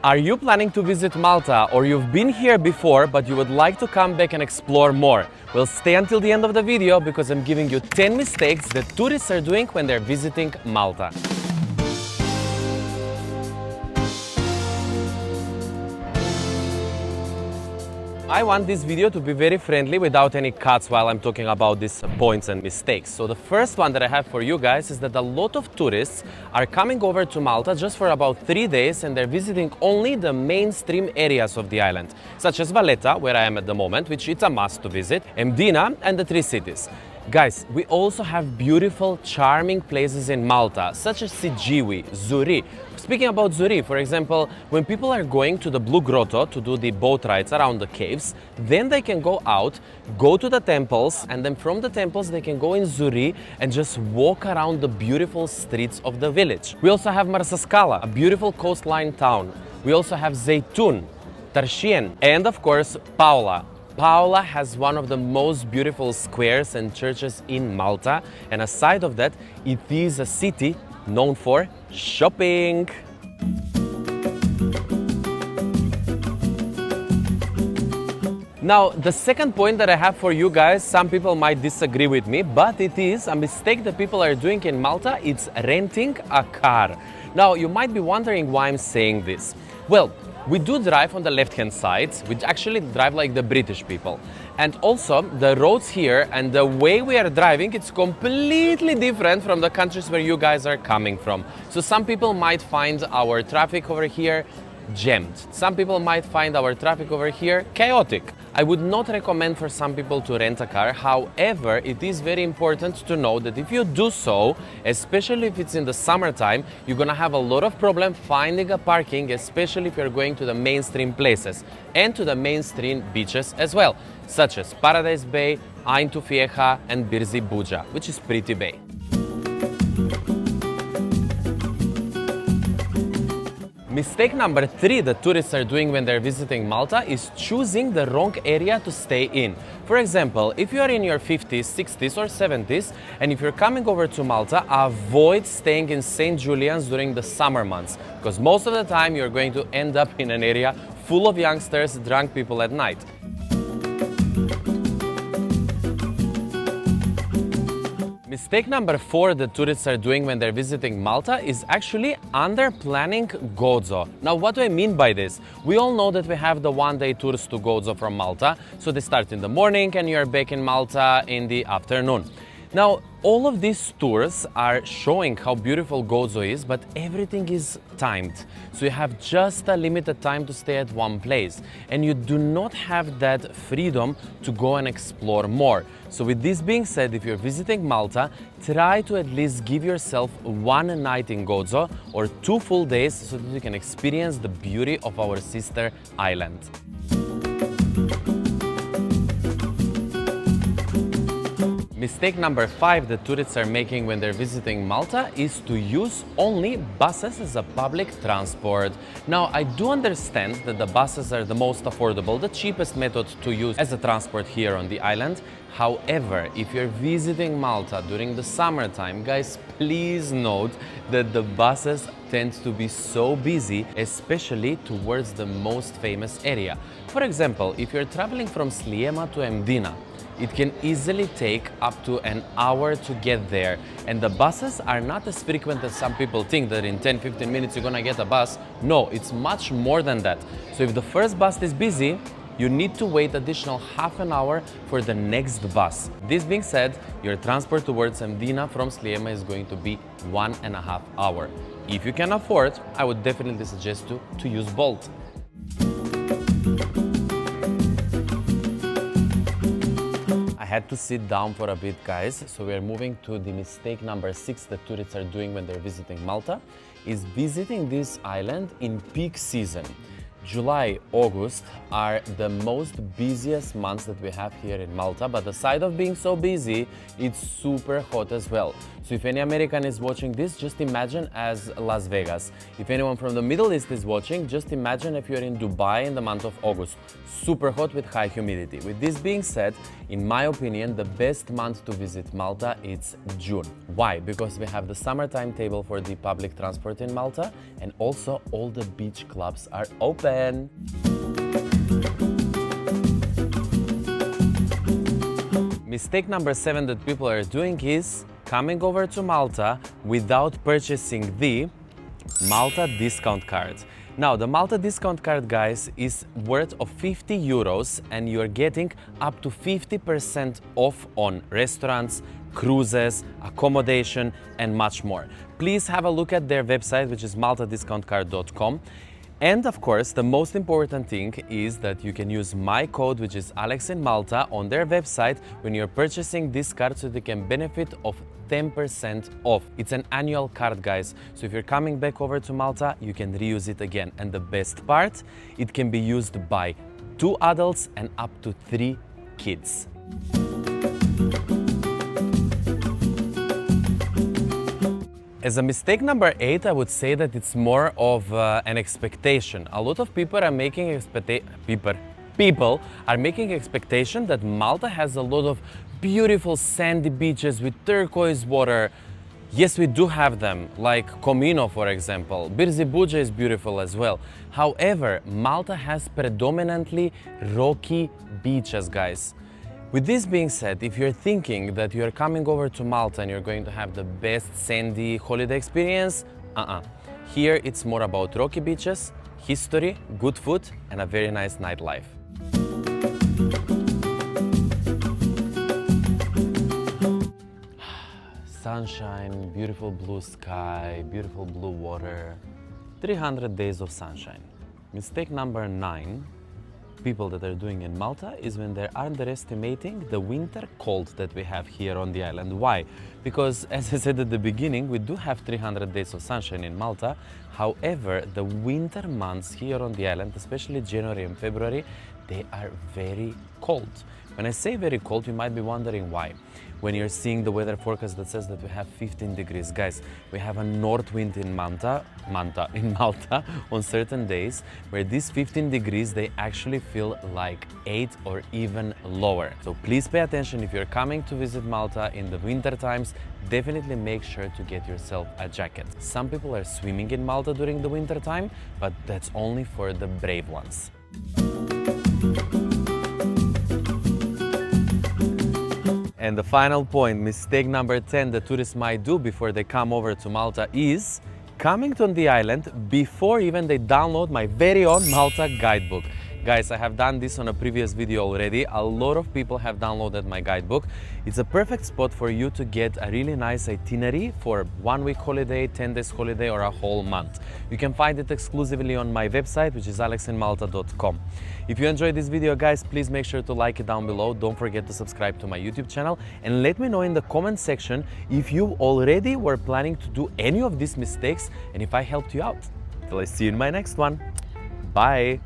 Are you planning to visit Malta, or you've been here before but you would like to come back and explore more? Well, stay until the end of the video because I'm giving you 10 mistakes that tourists are doing when they're visiting Malta. I want this video to be very friendly without any cuts while I'm talking about these points and mistakes. So the first one that I have for you guys is that a lot of tourists are coming over to Malta just for about 3 days and they're visiting only the mainstream areas of the island, such as Valletta, where I am at the moment, which it's a must to visit, Mdina and the three cities. Guys, we also have beautiful, charming places in Malta, such as Sigiwi, Zuri. Speaking about Zuri, for example, when people are going to the Blue Grotto to do the boat rides around the caves, then they can go out, go to the temples, and then from the temples they can go in Zuri and just walk around the beautiful streets of the village. We also have Marsaskala, a beautiful coastline town. We also have Zeytun, Tarshien, and of course, Paola. Paola has one of the most beautiful squares and churches in Malta, and aside of that, it is a city known for shopping. Now, the second point that I have for you guys, some people might disagree with me, but it is a mistake that people are doing in Malta. It's renting a car. Now, you might be wondering why I'm saying this. Well, we do drive on the left-hand side. We actually drive like the British people. And also, the roads here and the way we are driving, it's completely different from the countries where you guys are coming from. So some people might find our traffic over here jammed. Some people might find our traffic over here chaotic. I would not recommend for some people to rent a car. However, it is very important to know that if you do so, especially if it's in the summertime, you're gonna have a lot of problem finding a parking, especially if you're going to the mainstream places and to the mainstream beaches as well, such as Paradise Bay, Ain Tufieha and Birzi Buja, which is Pretty Bay. Mistake number 3 that tourists are doing when they're visiting Malta is choosing the wrong area to stay in. For example, if you are in your 50s, 60s or 70s and if you're coming over to Malta, avoid staying in St Julians during the summer months because most of the time you're going to end up in an area full of youngsters, drunk people at night. Mistake number 4 that tourists are doing when they're visiting Malta is actually under-planning Gozo. Now, what do I mean by this? We all know that we have the one-day tours to Gozo from Malta, so they start in the morning and you're back in Malta in the afternoon. Now, all of these tours are showing how beautiful Gozo is, but everything is timed. So you have just a limited time to stay at one place, and you do not have that freedom to go and explore more. So with this being said, if you're visiting Malta, try to at least give yourself one night in Gozo or 2 full days so that you can experience the beauty of our sister island. Mistake number 5 that tourists are making when they're visiting Malta is to use only buses as a public transport. Now, I do understand that the buses are the most affordable, the cheapest method to use as a transport here on the island. However, if you're visiting Malta during the summertime, guys, please note that the buses tend to be so busy, especially towards the most famous area. For example, if you're traveling from Sliema to Mdina, it can easily take up to an hour to get there. And the buses are not as frequent as some people think that in 10-15 minutes you're gonna get a bus. No, it's much more than that. So if the first bus is busy, you need to wait additional half an hour for the next bus. This being said, your transport towards Mdina from Sliema is going to be 1.5 hours. If you can afford, I would definitely suggest to use Bolt. I had to sit down for a bit, guys, so we are moving to the mistake number 6 that tourists are doing when they're visiting Malta, is visiting this island in peak season. July, August are the most busiest months that we have here in Malta, but aside of being so busy, it's super hot as well. So if any American is watching this, just imagine as Las Vegas. If anyone from the Middle East is watching, just imagine if you're in Dubai in the month of August. Super hot with high humidity. With this being said, in my opinion, the best month to visit Malta is June. Why? Because we have the summer timetable for the public transport in Malta, and also all the beach clubs are open. Mistake number 7 that people are doing is coming over to Malta without purchasing the Malta discount card. Now, the Malta discount card, guys, is worth of 50 euros and you're getting up to 50% off on restaurants, cruises, accommodation, and much more. Please have a look at their website, which is maltadiscountcard.com. And of course, the most important thing is that you can use my code, which is Alex in Malta, on their website when you're purchasing this card, so they can benefit of 10% off. It's an annual card, guys. So if you're coming back over to Malta, you can reuse it again. And the best part, it can be used by 2 adults and up to 3 kids. As a mistake number 8, I would say that it's more of an expectation. A lot of people are making expectation that Malta has a lot of beautiful sandy beaches with turquoise water. Yes, we do have them, like Comino, for example. Birzibuja is beautiful as well. However, Malta has predominantly rocky beaches, guys. With this being said, if you're thinking that you're coming over to Malta and you're going to have the best sandy holiday experience, Here it's more about rocky beaches, history, good food, and a very nice nightlife. Sunshine, beautiful blue sky, beautiful blue water, 300 days of sunshine. Mistake number 9 people that are doing in Malta is when they're underestimating the winter cold that we have here on the island. Why? Because, as I said at the beginning, we do have 300 days of sunshine in Malta. However, the winter months here on the island, especially January and February, they are very cold. When I say very cold, you might be wondering why. When you're seeing the weather forecast that says that we have 15 degrees, guys, we have a north wind in Malta on certain days where these 15 degrees, they actually feel like 8 or even lower. So please pay attention if you're coming to visit Malta in the winter times. Definitely make sure to get yourself a jacket. Some people are swimming in Malta during the winter time, but that's only for the brave ones. And the final point, mistake number 10 that tourists might do before they come over to Malta is coming to the island before even they download my very own Malta guidebook. Guys, I have done this on a previous video already. A lot of people have downloaded my guidebook. It's a perfect spot for you to get a really nice itinerary for 1 week holiday, 10 days holiday, or a whole month. You can find it exclusively on my website, which is alexinmalta.com. If you enjoyed this video, guys, please make sure to like it down below. Don't forget to subscribe to my YouTube channel and let me know in the comment section if you already were planning to do any of these mistakes and if I helped you out. Till I see you in my next one. Bye.